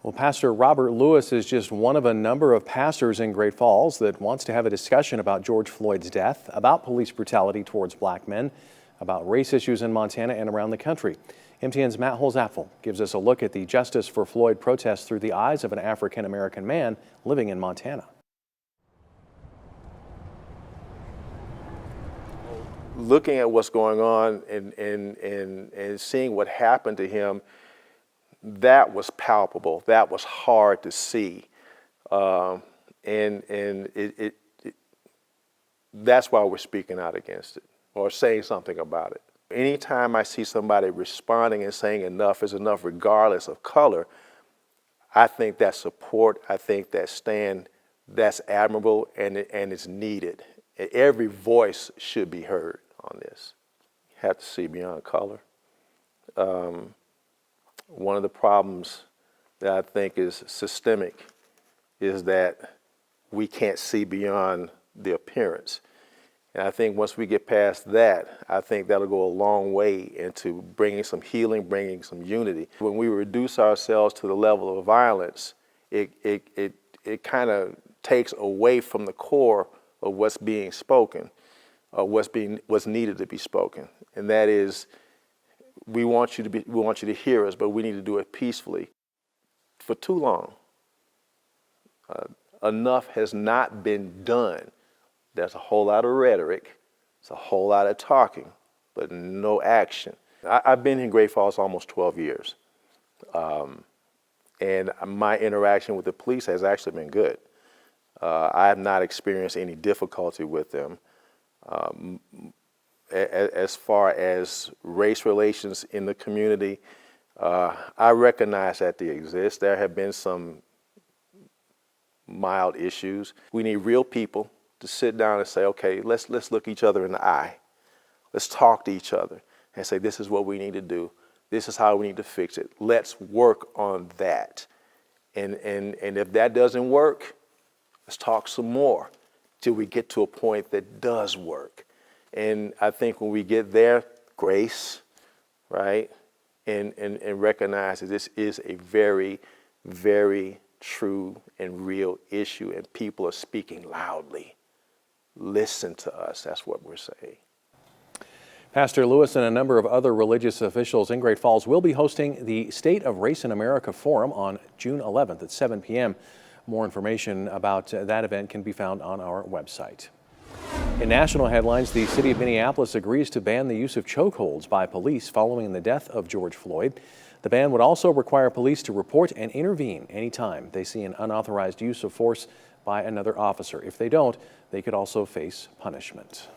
Well, Pastor Robert Lewis is just one of a number of pastors in Great Falls that wants to have a discussion about George Floyd's death, about police brutality towards black men, about race issues in Montana and around the country. MTN's Matt Holzapfel gives us a look at the Justice for Floyd protests through the eyes of an African-American man living in Montana. Looking at what's going on and seeing what happened to him, that was palpable. That was hard to see, that's why we're speaking out against it or saying something about it. Anytime I see somebody responding and saying enough is enough, regardless of color, I think that support, I think that stand, that's admirable and it's needed. Every voice should be heard on this. You have to see beyond color. One of the problems that I think is systemic is that we can't see beyond the appearance. And I think once we get past that, I think that'll go a long way into bringing some healing, bringing some unity. When we reduce ourselves to the level of violence, it kind of takes away from the core of what's being spoken, what's needed to be spoken, and that is, we want you to hear us, but we need to do it peacefully. For too long, enough has not been done. There's a whole lot of rhetoric, it's a whole lot of talking, but no action. I've been in Great Falls almost 12 years, and my interaction with the police has actually been good. I have not experienced any difficulty with them. As far as race relations in the community, I recognize that they exist. There have been some mild issues. We need real people to sit down and say, okay, let's look each other in the eye. Let's talk to each other and say, this is what we need to do. This is how we need to fix it. Let's work on that. And if that doesn't work, let's talk some more till we get to a point that does work. And I think when we get there, grace, right, and recognize that this is a very, very true and real issue, and people are speaking loudly. Listen to us, that's what we're saying. Pastor Lewis and a number of other religious officials in Great Falls will be hosting the State of Race in America Forum on June 11th at 7 p.m. More information about that event can be found on our website. In national headlines, the city of Minneapolis agrees to ban the use of chokeholds by police following the death of George Floyd. The ban would also require police to report and intervene anytime they see an unauthorized use of force by another officer. If they don't, they could also face punishment.